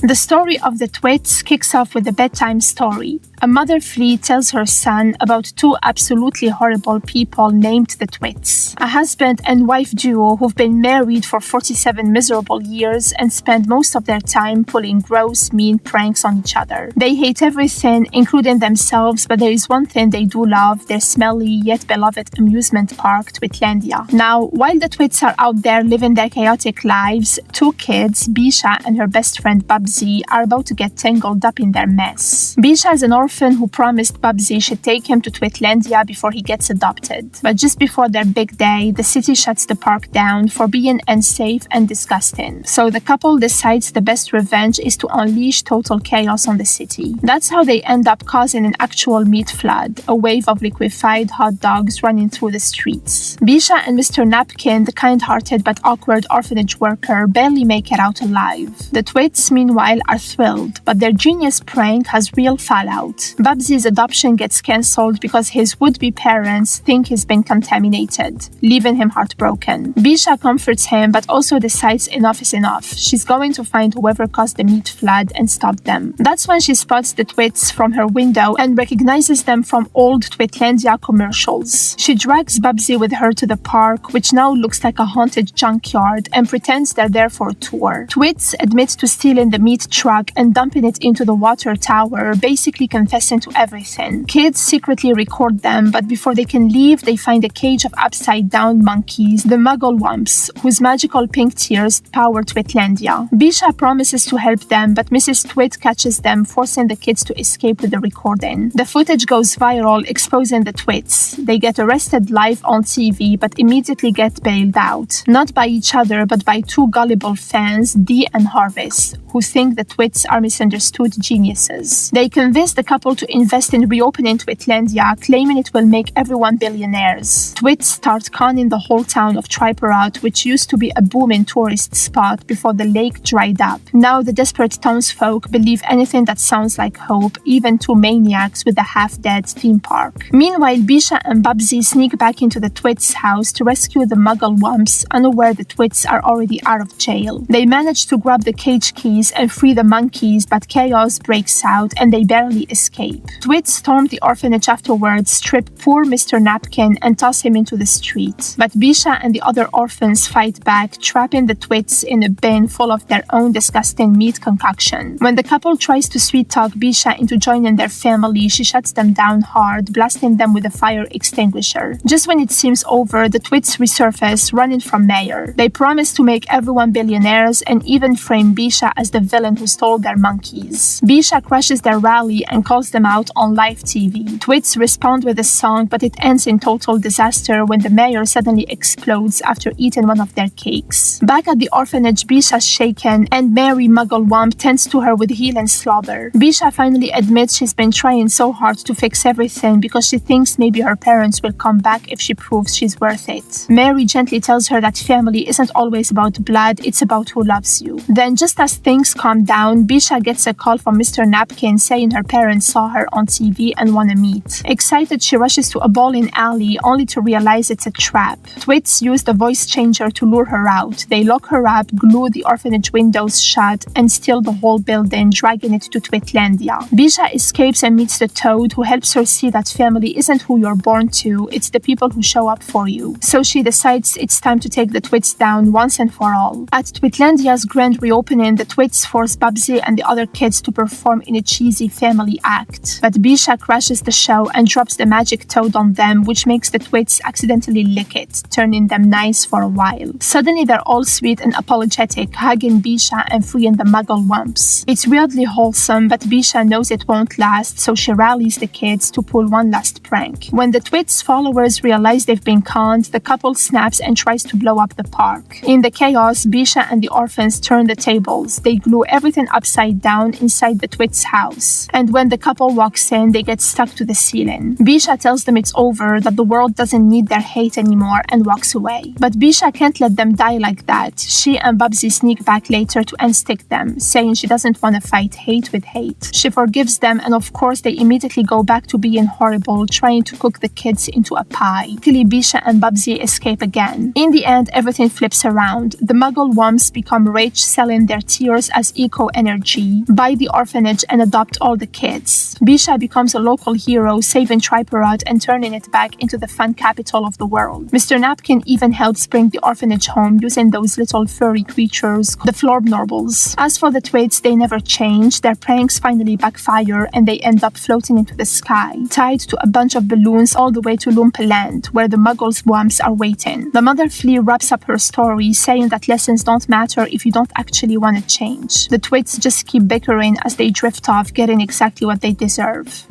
The story of the Twits kicks off with a bedtime story. A mother flea tells her son about two absolutely horrible people named the Twits, a husband and wife duo who've been married for 47 miserable years and spend most of their time pulling gross, mean pranks on each other. They hate everything, including themselves, but there is one thing they do love, their smelly yet beloved amusement park, Twitlandia. Now, while the Twits are out there living their chaotic lives, two kids, Bisha and her best friend Babsy, are about to get tangled up in their mess. Bisha is an orphan who promised Babsy she'd take him to Twitlandia before he gets adopted. But just before their big day, the city shuts the park down for being unsafe and disgusting. So the couple decides the best revenge is to unleash total chaos on the city. That's how they end up causing an actual meat flood, a wave of liquefied hot dogs running through the streets. Bisha and Mr. Napkin, the kind-hearted but awkward orphanage worker, barely make it out alive. The Twits, meanwhile, are thrilled, but their genius prank has real fallout. Babsy's adoption gets cancelled because his would-be parents think he's been contaminated, leaving him heartbroken. Bisha comforts him, but also decides enough is enough. She's going to find whoever caused the meat flood and stop them. That's when she spots the Twits from her window and recognizes them from old Twitlandia commercials. She drags Babsy with her to the park, which now looks like a haunted junkyard, and pretends they're there for a tour. Twits admit to stealing the meat truck and dumping it into the water tower, basically confessing to everything. Kids secretly record them, but before they can leave, they find a cage of upside-down monkeys, the Mugglewumps, whose magical pink tears power Twitlandia. Bisha promises to help them, but Mrs. Twit catches them, forcing the kids to escape with the recording. The footage goes viral, exposing the Twits. They get arrested live on TV, but immediately get bailed out. Not by each other, but by two gullible fans, Dee and Harvest, who think the Twits are misunderstood geniuses. They convince the couple to invest in reopening Twitlandia, claiming it will make everyone billionaires. Twits start conning the whole town of Triperat, which used to be a booming tourist spot before the lake dried up. Now the desperate townsfolk believe anything that sounds like hope, even two maniacs with a half-dead theme park. Meanwhile, Bisha and Babsy sneak back into the Twits' house to rescue the Mugglewumps, unaware the Twits are already out of jail. They manage to grab the cage keys and free the monkeys, but chaos breaks out and they barely escape. Twits storm the orphanage afterwards, strip poor Mr. Napkin, and toss him into the street. But Bisha and the other orphans fight back, trapping the Twits in a bin full of their own disgusting meat concoction. When the couple tries to sweet-talk Bisha into joining their family, she shuts them down hard, blasting them with a fire extinguisher. Just when it seems over, the Twits resurface, running from Mayor. They promise to make everyone billionaires and even frame Bisha as the villain who stole their monkeys. Bisha crashes their rally and calls them out on live TV. Twits respond with a song, but it ends in total disaster when the mayor suddenly explodes after eating one of their cakes. Back at the orphanage, Bisha's shaken, and Mary Mugglewump tends to her with heel and slobber. Bisha finally admits she's been trying so hard to fix everything because she thinks maybe her parents will come back if she proves she's worth it. Mary gently tells her that family isn't always about blood, it's about who loves you. Then, just as things calm down, Bisha gets a call from Mr. Napkin saying her parents saw her on TV and want to meet. Excited, she rushes to a bowling alley only to realize it's a trap. Twits use the voice changer to lure her out. They lock her up, glue the orphanage windows shut, and steal the whole building, dragging it to Twitlandia. Bisha escapes and meets the Toad, who helps her see that family isn't who you're born to, it's the people who show up for you. So she decides it's time to take the Twits down once and for all. At Twitlandia's grand reopening, the Twits force Babsy and the other kids to perform in a cheesy family act. But Bisha crashes the show and drops the magic toad on them, which makes the Twits accidentally lick it, turning them nice for a while. Suddenly they're all sweet and apologetic, hugging Bisha and freeing the Mugglewumps. It's weirdly wholesome, but Bisha knows it won't last, so she rallies the kids to pull one last prank. When the Twits followers realize they've been conned, the couple snaps and tries to blow up the park. In the chaos, Bisha and the orphans turn the tables. They glue everything upside down inside the Twits' house. And when the couple walks in, they get stuck to the ceiling. Bisha tells them it's over, that the world doesn't need their hate anymore, and walks away. But Bisha can't let them die like that. She and Babsy sneak back later to unstick them, saying she doesn't want to fight hate with hate. She forgives them, and of course they immediately go back to being horrible, trying to cook the kids into a pie. Luckily, Bisha and Babsy escape again. In the end, everything flips around. The Mugglewumps become rich, selling their tears as use eco-energy, buy the orphanage, and adopt all the kids. Bisha becomes a local hero, saving Triporod and turning it back into the fun capital of the world. Mr. Napkin even helps bring the orphanage home using those little furry creatures, the Florbnorbles. As for the Twits, they never change. Their pranks finally backfire and they end up floating into the sky, tied to a bunch of balloons all the way to Loompa Land, where the Muggle swamps are waiting. The Mother Flea wraps up her story, saying that lessons don't matter if you don't actually want to change. The Twits just keep bickering as they drift off, getting exactly what they deserve.